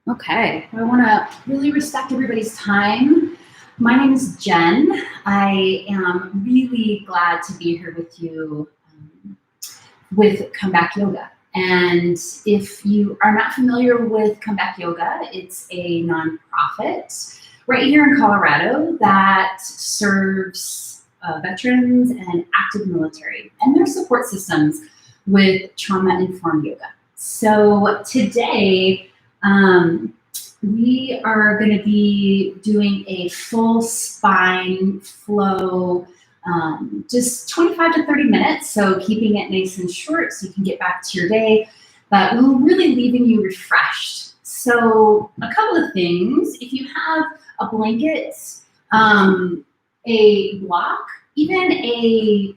Okay, I want to really respect everybody's time. My name is Jen. I am really glad to be here with you with Comeback Yoga. And if you are not familiar with Comeback Yoga, it's a nonprofit right here in Colorado that serves veterans and active military and their support systems with trauma-informed yoga. So today, we are going to be doing a full spine flow, just 25 to 30 minutes. So keeping it nice and short so you can get back to your day, but we're really leaving you refreshed. So a couple of things, if you have a blanket, a block, even a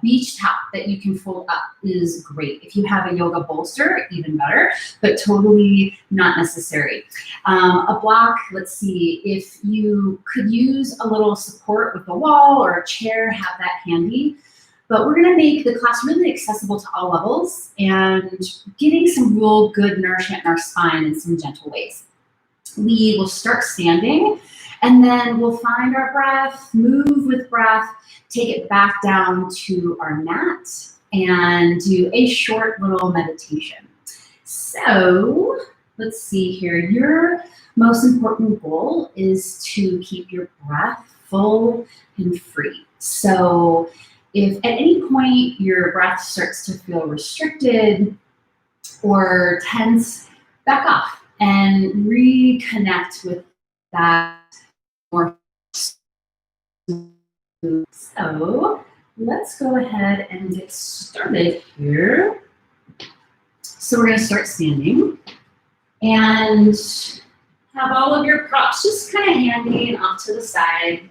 beach towel that you can fold up is great. If you have a yoga bolster, even better, but totally not necessary. A block, let's see, if you could use a little support with a wall or a chair, have that handy. But we're gonna make the class really accessible to all levels and getting some real good nourishment in our spine in some gentle ways. We will start standing, and then we'll find our breath, move with breath, take it back down to our mat, and do a short little meditation. So let's see here. Your most important goal is to keep your breath full and free. So if at any point your breath starts to feel restricted or tense, back off and reconnect with that more. So let's go ahead and get started here. So we're going to start standing and have all of your props just kind of handy and off to the side.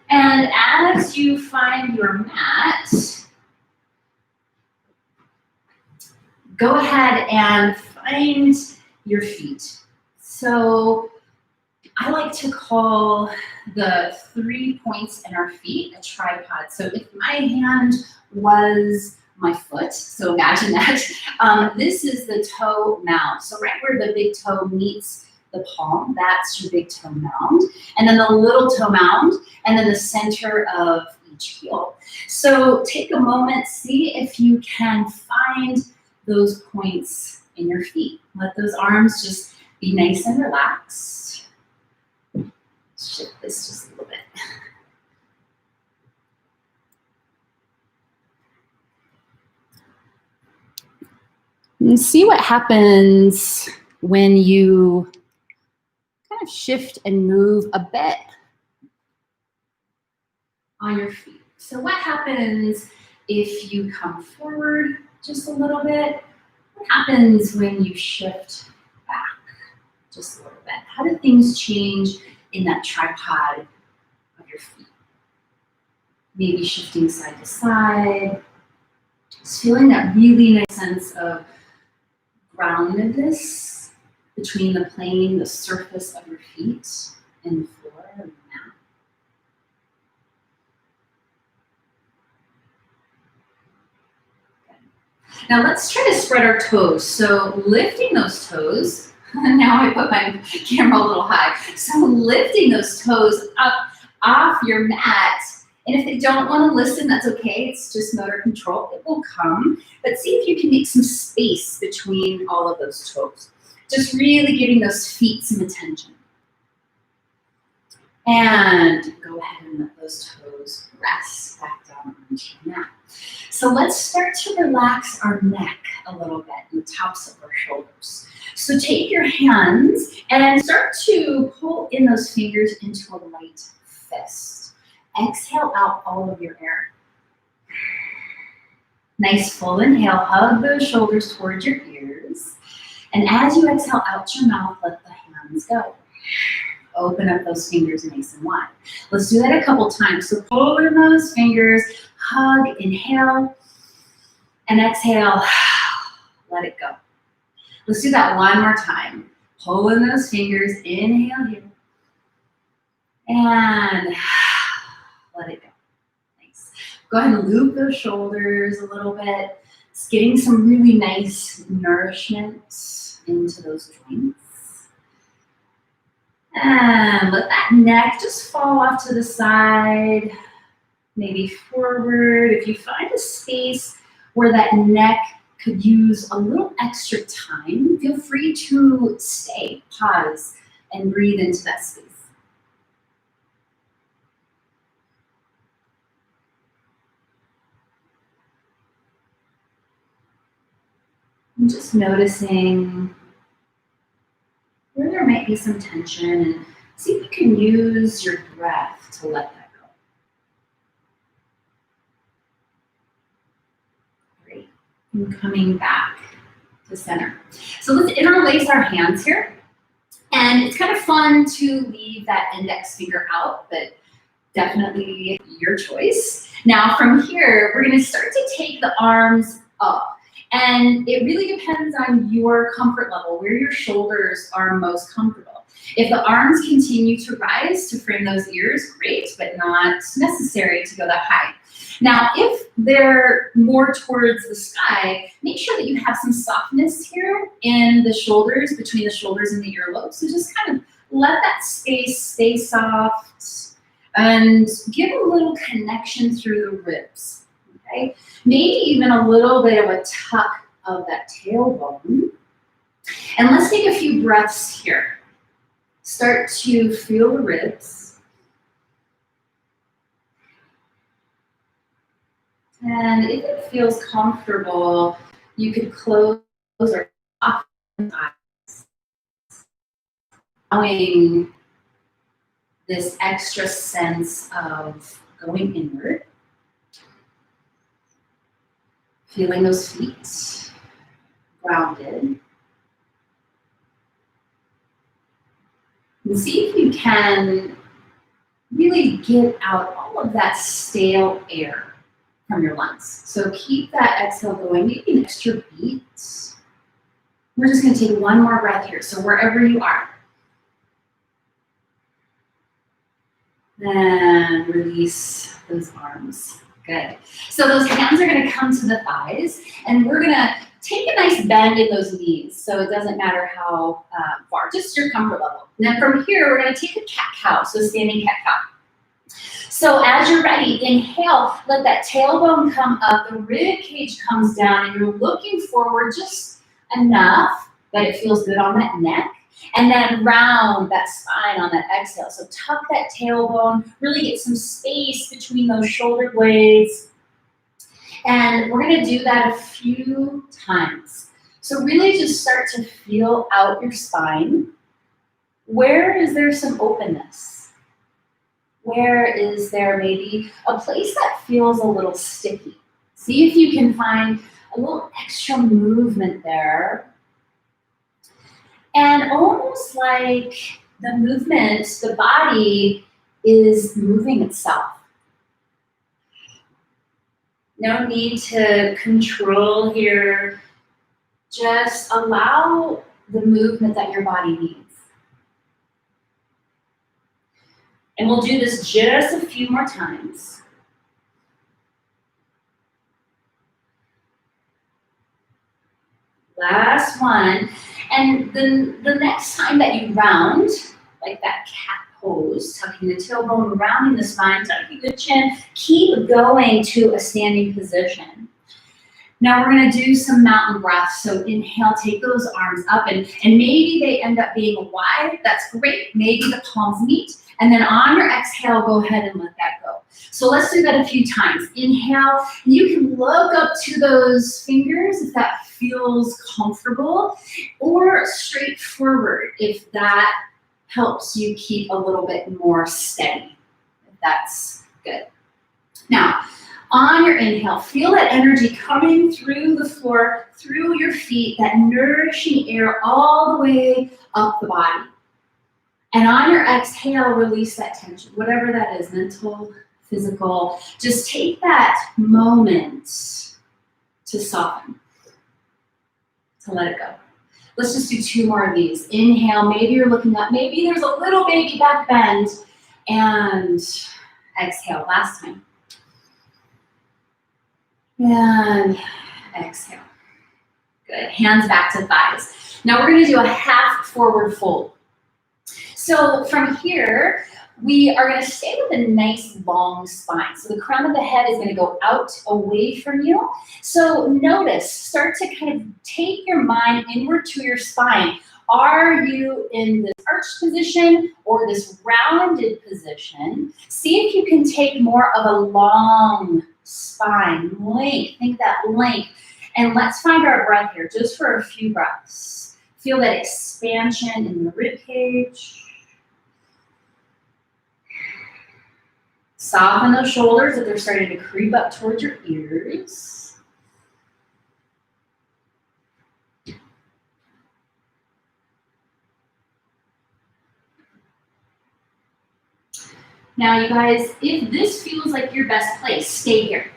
And as you find your mat, go ahead and find your feet. So I like to call the 3 points in our feet a tripod. So if my hand was my foot, so imagine that, this is the toe mound. So right where the big toe meets the palm, that's your big toe mound. And then the little toe mound, and then the center of each heel. So take a moment, see if you can find those points in your feet. Let those arms just be nice and relaxed. Shift this just a little bit. And see what happens when you kind of shift and move a bit on your feet. So what happens if you come forward just a little bit? What happens when you shift back just a little bit? How do things change in that tripod of your feet? Maybe shifting side to side, just feeling that really nice sense of groundedness between the plane, the surface of your feet, and the floor and the mat. Okay. Now let's try to spread our toes. So lifting those toes, now I put my camera a little high. So lifting those toes up off your mat. And if they don't want to listen, that's okay. It's just motor control. It will come. But see if you can make some space between all of those toes. Just really giving those feet some attention. And go ahead and let those toes rest back down onto your mat. So let's start to relax our neck a little bit and the tops of our shoulders. So take your hands and start to pull in those fingers into a light fist. Exhale out all of your air. Nice full inhale, hug those shoulders towards your ears. And as you exhale out your mouth, let the hands go. Open up those fingers nice and wide. Let's do that a couple times. So pull in those fingers, hug, inhale, and exhale, let it go. Let's do that one more time. Pull in those fingers, inhale here, and let it go. Nice. Go ahead and loop those shoulders a little bit. It's getting some really nice nourishment into those joints. And let that neck just fall off to the side, maybe forward. If you find a space where that neck could use a little extra time, feel free to stay, pause, and breathe into that space. And just noticing where there might be some tension, and see if you can use your breath to let that go. Great. And coming back to center. So let's interlace our hands here. And it's kind of fun to leave that index finger out, but definitely your choice. Now from here, we're going to start to take the arms up. And it really depends on your comfort level, where your shoulders are most comfortable. If the arms continue to rise to frame those ears, great, but not necessary to go that high. Now, if they're more towards the sky, make sure that you have some softness here in the shoulders, between the shoulders and the earlobes. So just kind of let that space stay soft and give a little connection through the ribs. Okay? Maybe even a little bit of a tuck of that tailbone. And let's take a few breaths here. Start to feel the ribs. And if it feels comfortable, you could close or open the eyes, allowing this extra sense of going inward. Feeling those feet grounded. And see if you can really get out all of that stale air from your lungs. So keep that exhale going, maybe an extra beat. We're just going to take one more breath here. So wherever you are. Then release those arms. Good. So those hands are going to come to the thighs, and we're going to take a nice bend in those knees. So it doesn't matter how far, just your comfort level. And then from here, we're going to take a cat-cow, so standing cat-cow. So as you're ready, inhale, let that tailbone come up, the rib cage comes down, and you're looking forward just enough that it feels good on that neck. And then round that spine on that exhale. So tuck that tailbone, really get some space between those shoulder blades. And we're going to do that a few times. So really just start to feel out your spine. Where is there some openness? Where is there maybe a place that feels a little sticky? See if you can find a little extra movement there. And almost like the movement, the body is moving itself. No need to control here. Just allow the movement that your body needs. And we'll do this just a few more times. Last one. And then the next time that you round, like that cat pose, tucking the tailbone, rounding the spine, tucking the chin, keep going to a standing position. Now we're going to do some mountain breaths. So inhale, take those arms up, and maybe they end up being wide. That's great. Maybe the palms meet. And then on your exhale, go ahead and let that go. So let's do that a few times. Inhale, you can look up to those fingers if that feels comfortable, or straight forward if that helps you keep a little bit more steady. That's good. Now, on your inhale, feel that energy coming through the floor, through your feet, that nourishing air all the way up the body. And on your exhale, release that tension, whatever that is, mental, physical. Just take that moment to soften, to let it go. Let's just do 2 more of these. Inhale, maybe you're looking up, maybe there's a little baby back bend, and exhale, last time. And exhale. Good. Hands back to thighs. Now we're going to do a half forward fold. So from here, we are going to stay with a nice long spine. So the crown of the head is going to go out away from you. So notice, start to kind of take your mind inward to your spine. Are you in this arched position or this rounded position? See if you can take more of a long spine, length, think that length. And let's find our breath here just for a few breaths. Feel that expansion in the rib cage. Soften those shoulders if they're starting to creep up towards your ears. Now, you guys, if this feels like your best place, stay here.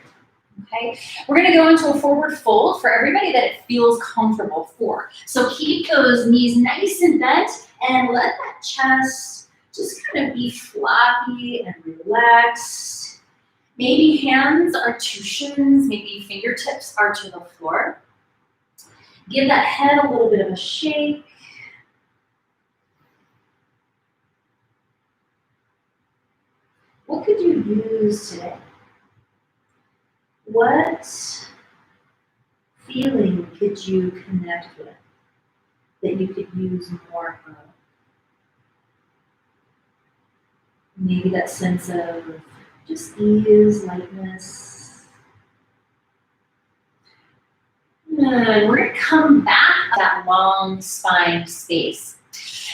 Okay, we're going to go into a forward fold for everybody that it feels comfortable for. So keep those knees nice and bent and let that chest just kind of be floppy and relaxed. Maybe hands are to shins, maybe fingertips are to the floor. Give that head a little bit of a shake. What could you use today? What feeling could you connect with that you could use more of? Maybe that sense of just ease, lightness. And we're going to come back to that long spine space.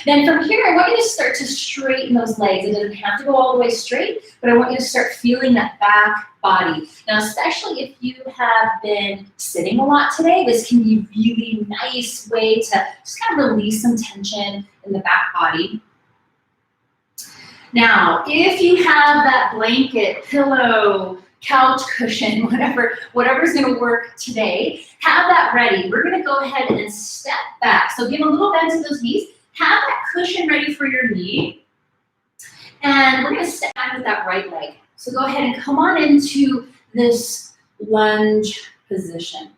Then from here, I want you to start to straighten those legs. It doesn't have to go all the way straight, but I want you to start feeling that back body. Now, especially if you have been sitting a lot today, this can be a really nice way to just kind of release some tension in the back body. Now, if you have that blanket, pillow, couch cushion, whatever's going to work today, have that ready. We're going to go ahead and step back. So give a little bend to those knees. Have that cushion ready for your knee. And we're going to step back with that right leg. So go ahead and come on into this lunge position.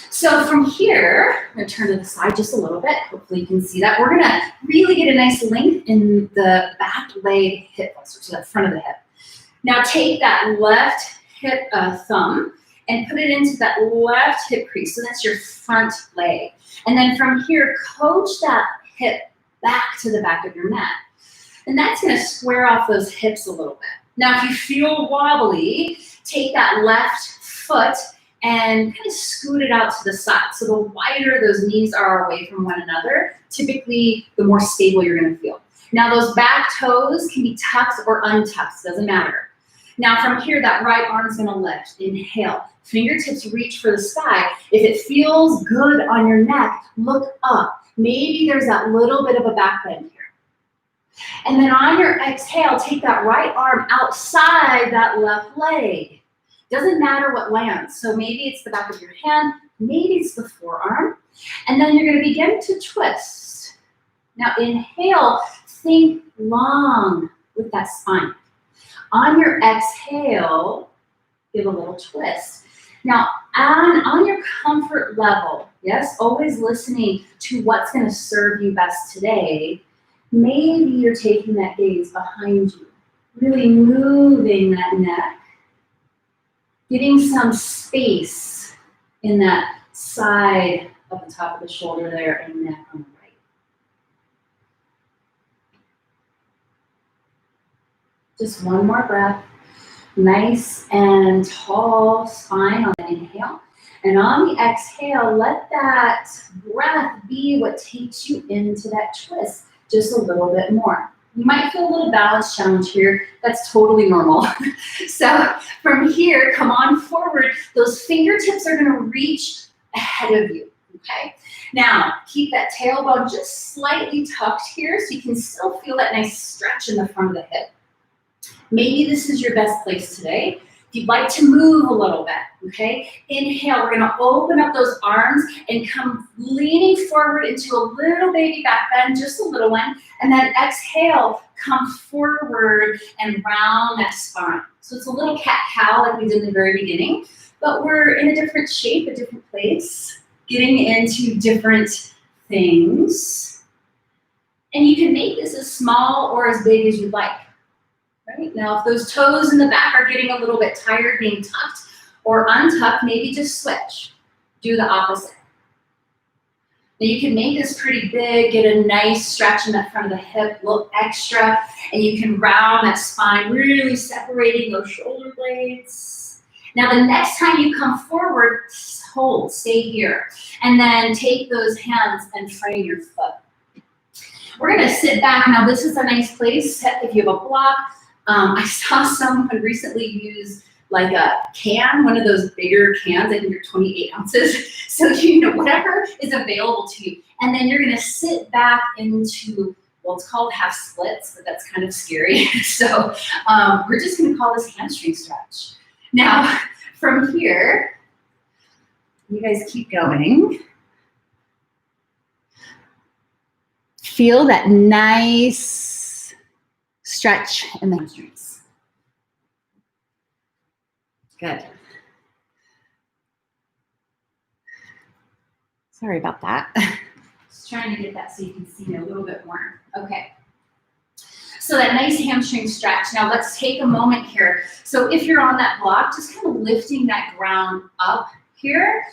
So from here, I'm going to turn to the side just a little bit. Hopefully you can see that. We're going to really get a nice length in the back leg hip flexor, so the front of the hip. Now take that left hip thumb and put it into that left hip crease. So that's your front leg. And then from here, coach that hip back to the back of your mat. And that's going to square off those hips a little bit. Now, if you feel wobbly, take that left foot and kind of scoot it out to the side. So the wider those knees are away from one another, typically the more stable you're going to feel. Now, those back toes can be tucked or untucked, doesn't matter. Now, from here, that right arm is going to lift. Inhale. Fingertips reach for the sky. If it feels good on your neck, look up. Maybe there's that little bit of a back bend here. And then on your exhale, take that right arm outside that left leg. Doesn't matter what lands. So maybe it's the back of your hand, maybe it's the forearm. And then you're going to begin to twist. Now inhale, think long with that spine. On your exhale, give a little twist. Now, on your comfort level, yes, always listening to what's going to serve you best today, maybe you're taking that gaze behind you, really moving that neck, getting some space in that side of the top of the shoulder there and neck on the right. Just one more breath. Nice and tall spine on the inhale. And on the exhale, let that breath be what takes you into that twist just a little bit more. You might feel a little balance challenge here. That's totally normal. So from here, come on forward. Those fingertips are going to reach ahead of you. Okay. Now, keep that tailbone just slightly tucked here so you can still feel that nice stretch in the front of the hip. Maybe this is your best place today. If you'd like to move a little bit, okay? Inhale, we're gonna open up those arms and come leaning forward into a little baby back bend, just a little one. And then exhale, come forward and round that spine. So it's a little cat-cow like we did in the very beginning. but we're in a different shape, a different place, getting into different things. And you can make this as small or as big as you'd like. Right? Now, if those toes in the back are getting a little bit tired being tucked or untucked, maybe just switch. Do the opposite. Now you can make this pretty big, get a nice stretch in that front of the hip, a little extra, and you can round that spine, really separating those shoulder blades. Now the next time you come forward, hold, stay here, and then take those hands and frame your foot. We're gonna sit back. Now this is a nice place if you have a block. I saw someone recently use like a can, one of those bigger cans, I think they're 28 ounces. So whatever is available to you. And then you're gonna sit back into, well, it's called half splits, but that's kind of scary. So we're just gonna call this hamstring stretch. Now, from here, you guys keep going. Feel that nice stretch in the hamstrings. Good. Sorry about that. Just trying to get that so you can see me a little bit more. Okay. So that nice hamstring stretch. Now let's take a moment here. So if you're on that block, just kind of lifting that ground up here,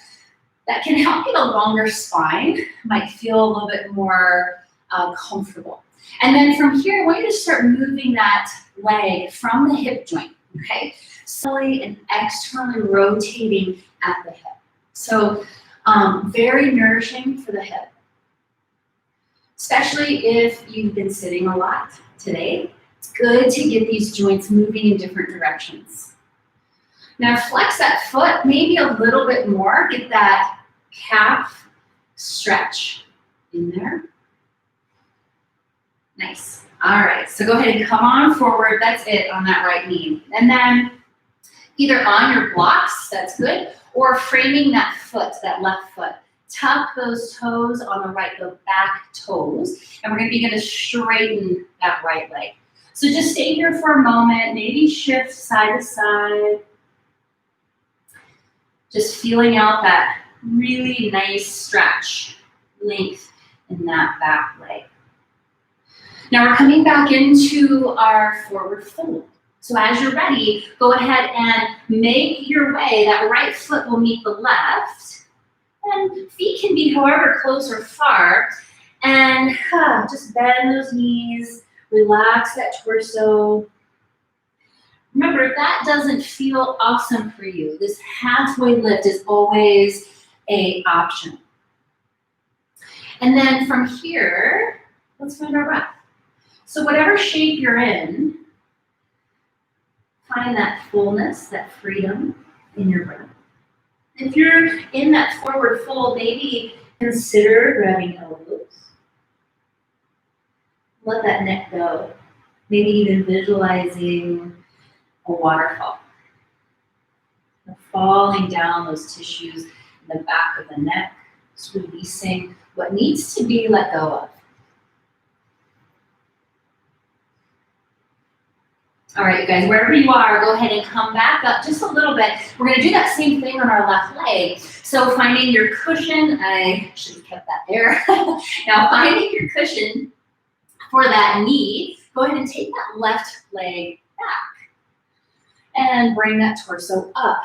that can help get a longer spine, might feel a little bit more comfortable. And then from here, I want you to start moving that leg from the hip joint, okay? Slowly and externally rotating at the hip. So very nourishing for the hip, especially if you've been sitting a lot today. It's good to get these joints moving in different directions. Now flex that foot maybe a little bit more, get that calf stretch in there. Nice. All right, so go ahead and come on forward. That's it on that right knee. And then either on your blocks, that's good, or framing that foot, that left foot. Tuck those toes on the right, the back toes, and we're gonna straighten that right leg. So just stay here for a moment, maybe shift side to side. Just feeling out that really nice stretch, length in that back leg. Now we're coming back into our forward fold. So as you're ready, go ahead and make your way. That right foot will meet the left. And feet can be however close or far. And just bend those knees, relax that torso. Remember, if that doesn't feel awesome for you, this halfway lift is always an option. And then from here, let's find our breath. So whatever shape you're in, find that fullness, that freedom in your breath. If you're in that forward fold, maybe consider grabbing elbows. Let that neck go. Maybe even visualizing a waterfall. Falling down those tissues in the back of the neck, just releasing what needs to be let go of. All right, you guys, wherever you are, go ahead and come back up just a little bit. We're gonna do that same thing on our left leg. So finding your cushion, I should have kept that there. Now finding your cushion for that knee, go ahead and take that left leg back and bring that torso up.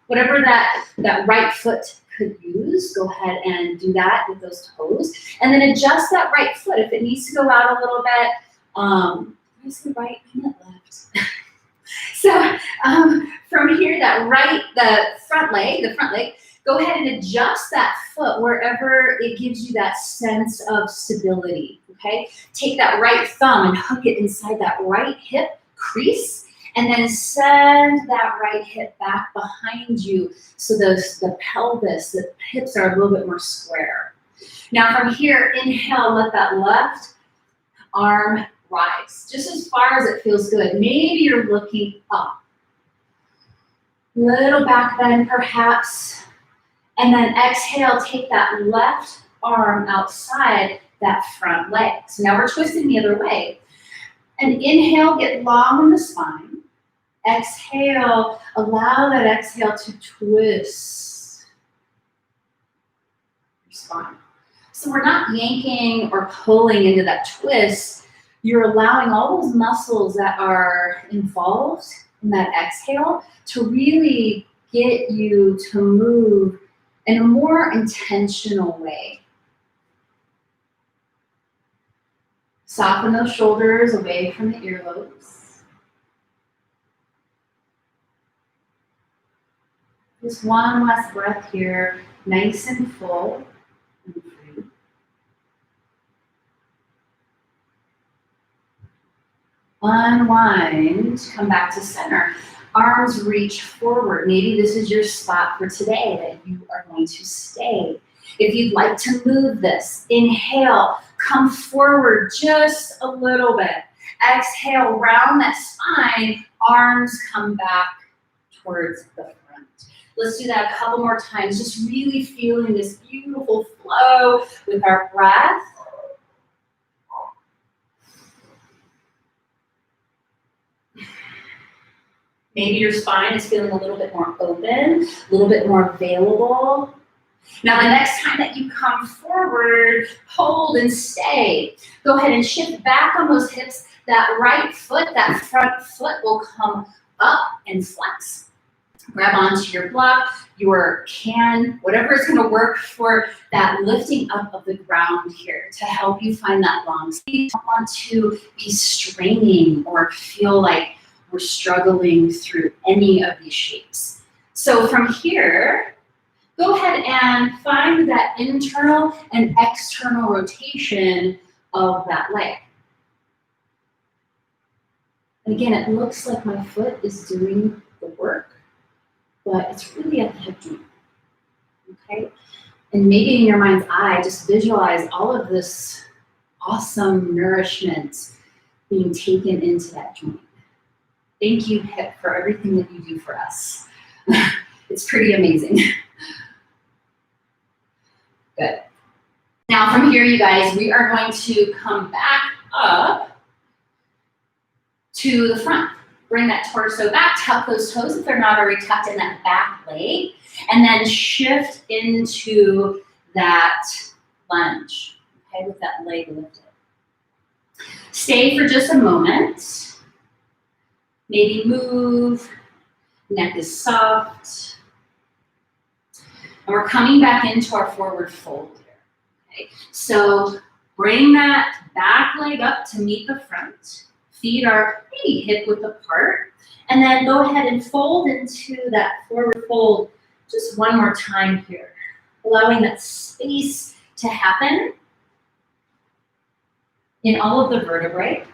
Whatever that right foot could use, go ahead and do that with those toes. And then adjust that right foot. If it needs to go out a little bit, I say right, I meant left. So from here, the front leg, go ahead and adjust that foot wherever it gives you that sense of stability, okay? Take that right thumb and hook it inside that right hip crease, and then send that right hip back behind you so the pelvis, the hips are a little bit more square. Now from here, inhale, let that left arm rise, just as far as it feels good. Maybe you're looking up. Little back bend perhaps. And then exhale, take that left arm outside that front leg. So now we're twisting the other way. And inhale, get long in the spine. Exhale, allow that exhale to twist your spine. So we're not yanking or pulling into that twist. You're allowing all those muscles that are involved in that exhale to really get you to move in a more intentional way. Soften those shoulders away from the earlobes. Just one last breath here, nice and full and free. Unwind, come back to center. Arms reach forward. Maybe this is your spot for today that you are going to stay. If you'd like to move this, inhale, come forward just a little bit. Exhale, round that spine, arms come back towards the front. Let's do that a couple more times, just really feeling this beautiful flow with our breath. Maybe your spine is feeling a little bit more open, a little bit more available. Now, the next time that you come forward, hold and stay. Go ahead and shift back on those hips. That right foot, that front foot will come up and flex. Grab onto your block, your can, whatever is going to work for that lifting up of the ground here to help you find that long stay. You don't want to be straining or feel like we're struggling through any of these shapes. So from here, go ahead and find that internal and external rotation of that leg. And again, it looks like my foot is doing the work, but it's really at the hip joint, okay? And maybe in your mind's eye, just visualize all of this awesome nourishment being taken into that joint. Thank you, hip, for everything that you do for us. It's pretty amazing. Good. Now from here, you guys, we are going to come back up to the front. Bring that torso back, tuck those toes if they're not already tucked in that back leg, and then shift into that lunge, okay, with that leg lifted. Stay for just a moment. Maybe move, neck is soft. And we're coming back into our forward fold here, okay? So bring that back leg up to meet the front. Feet are maybe hip width apart. And then go ahead and fold into that forward fold just one more time here. Allowing that space to happen in all of the vertebrae.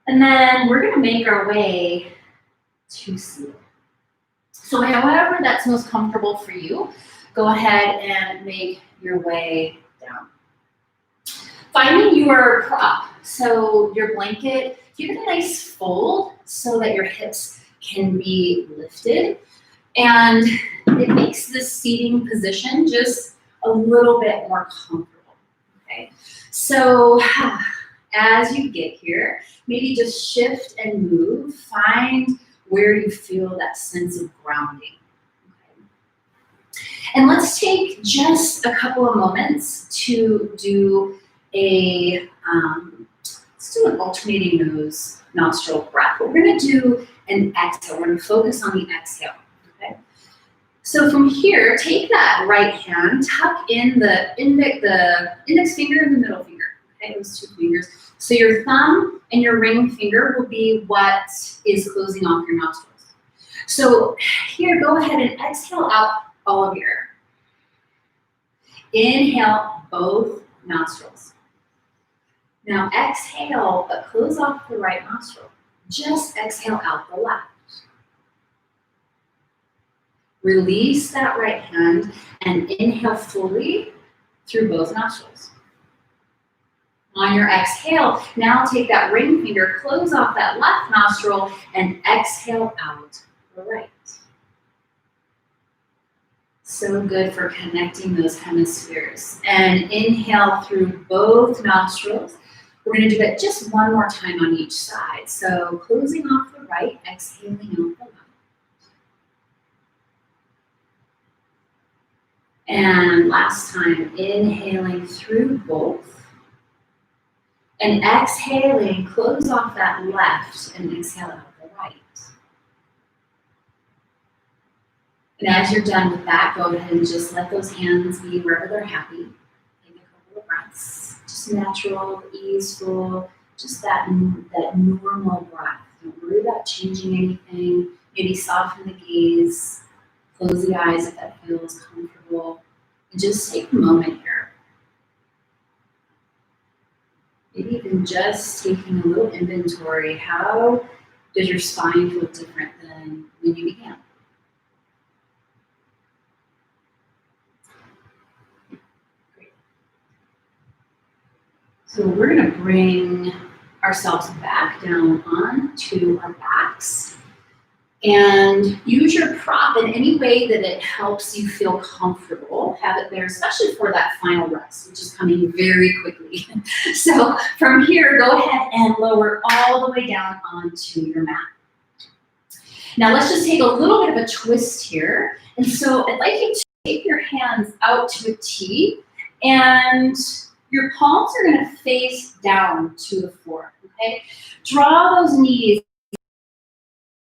And then we're gonna make our way to seated. So however that's most comfortable for you, go ahead and make your way down. Finding your prop, so your blanket, give it a nice fold so that your hips can be lifted. And it makes this seating position just a little bit more comfortable, okay? So as you get here, maybe just shift and move, find where you feel that sense of grounding. Okay. And let's take just a couple of moments to do an alternating nose nostril breath. We're gonna do an exhale. We're gonna focus on the exhale, okay? So from here, take that right hand, tuck in the index finger and the middle finger, okay, those two fingers. So your thumb and your ring finger will be what is closing off your nostrils. So here, go ahead and exhale out all of your air. Inhale both nostrils. Now exhale, but close off the right nostril. Just exhale out the left. Release that right hand and inhale fully through both nostrils. On your exhale, now take that ring finger, close off that left nostril, and exhale out the right. So good for connecting those hemispheres. And inhale through both nostrils. We're going to do that just one more time on each side. So closing off the right, exhaling out the left. And last time, inhaling through both. And exhaling, close off that left and exhale out the right. And as you're done with that, go ahead and just let those hands be wherever they're happy. Take a couple of breaths, just natural, easeful, just that normal breath. Don't worry about changing anything. Maybe soften the gaze, close the eyes if that feels comfortable, and just take a moment here. Maybe even just taking a little inventory. How does your spine feel different than when you began? Great. So we're going to bring ourselves back down onto our backs and use your prop in any way that it helps you feel comfortable. Have it there, especially for that final rest, which is coming very quickly. So from here, go ahead and lower all the way down onto your mat. Now let's just take a little bit of a twist here. And so I'd like you to take your hands out to a T, and your palms are going to face down to the floor, okay? Draw those knees,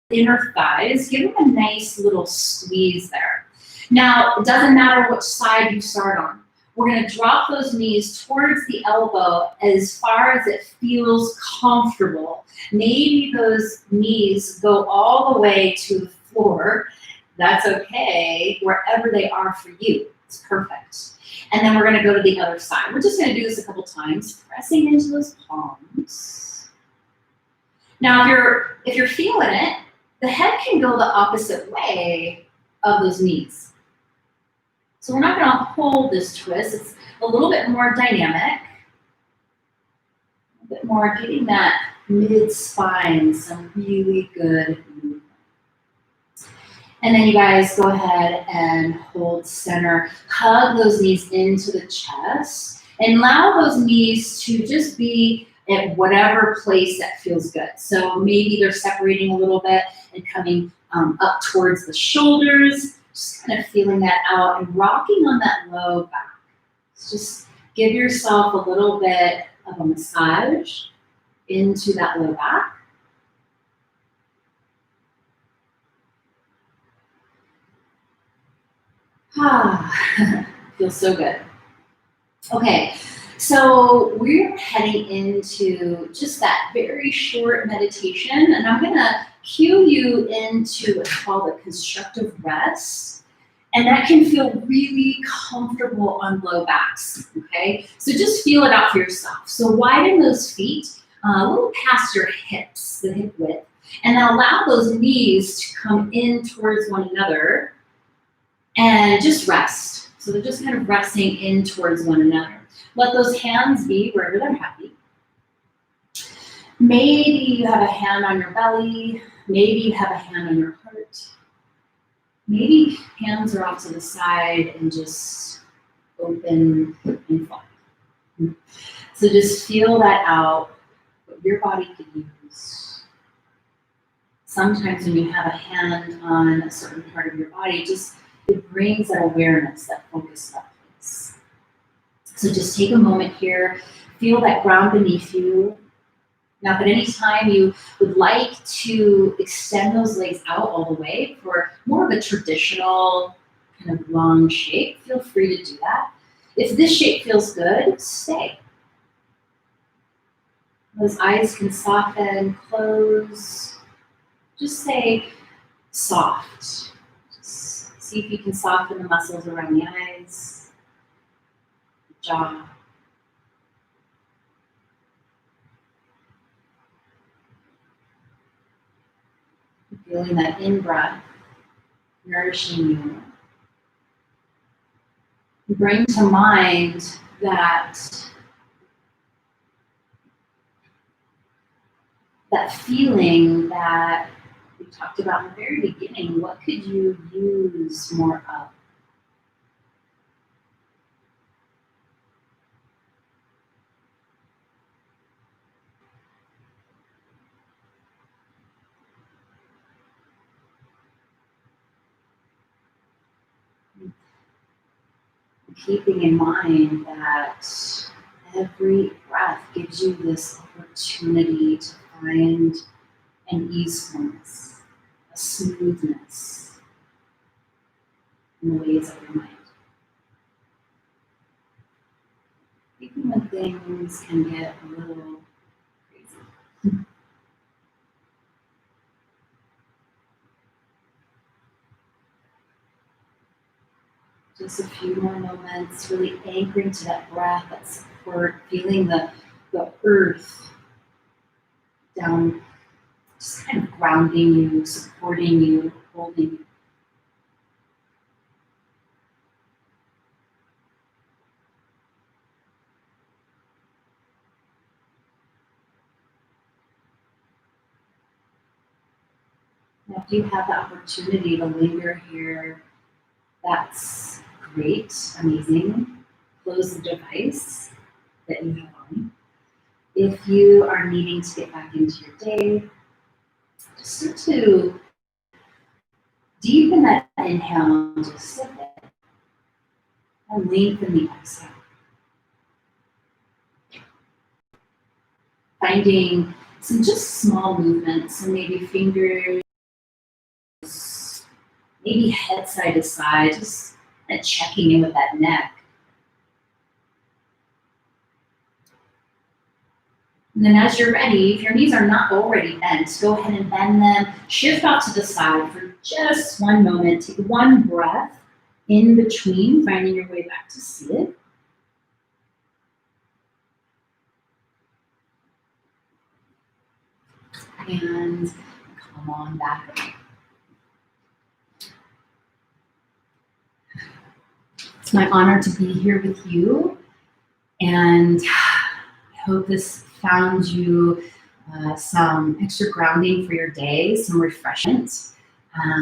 inner thighs, give them a nice little squeeze there. Now, it doesn't matter which side you start on. We're going to drop those knees towards the elbow as far as it feels comfortable. Maybe those knees go all the way to the floor. That's okay, wherever they are for you. It's perfect. And then we're going to go to the other side. We're just going to do this a couple times, pressing into those palms. Now, if you're feeling it, the head can go the opposite way of those knees. So we're not going to hold this twist. It's a little bit more dynamic, a bit more getting that mid-spine, some really good movement. And then you guys go ahead and hold center. Hug those knees into the chest and allow those knees to just be at whatever place that feels good. So maybe they're separating a little bit and coming up towards the shoulders, just kind of feeling that out and rocking on that low back. Just give yourself a little bit of a massage into that low back. Feels so good. Okay, so we're heading into just that very short meditation, and I'm gonna cue you into what's called a constructive rest, and that can feel really comfortable on low backs, okay? So just feel it out for yourself. So widen those feet a little past your hips, the hip width, and then allow those knees to come in towards one another and just rest. So they're just kind of resting in towards one another. Let those hands be wherever they're happy. Maybe you have a hand on your belly. Maybe you have a hand on your heart. Maybe hands are off to the side and just open and flat. So just feel that out, what your body could use. Sometimes when you have a hand on a certain part of your body, it brings that awareness, that focus, that place. So just take a moment here, feel that ground beneath you. Now, if at any time you would like to extend those legs out all the way for more of a traditional kind of long shape, feel free to do that. If this shape feels good, stay. Those eyes can soften, close. Just stay soft. Just see if you can soften the muscles around the eyes, the jaw. Feeling that in-breath, nourishing you. Bring to mind that feeling that we talked about in the very beginning. What could you use more of? Keeping in mind that every breath gives you this opportunity to find an easefulness, a smoothness in the ways of your mind. Even when things can get a little crazy. Just a few more moments, really anchoring to that breath, that support, feeling the earth down, just kind of grounding you, supporting you, holding you. Now, if you have the opportunity to linger here, that's great, amazing. Close the device that you have on. If you are needing to get back into your day, just start to deepen that inhale and just sit there and lengthen the exhale. Finding some just small movements, so maybe fingers, maybe head side to side, just checking in with that neck. And then as you're ready, if your knees are not already bent, go ahead and bend them, shift off to the side for just one moment. Take one breath in between, finding your way back to seated. And come on back up. It's my honor to be here with you, and I hope this found you some extra grounding for your day, some refreshment. I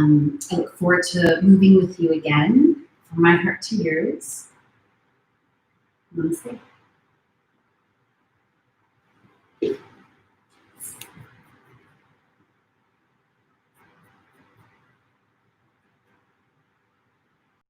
look forward to moving with you again, from my heart to yours. Namaste.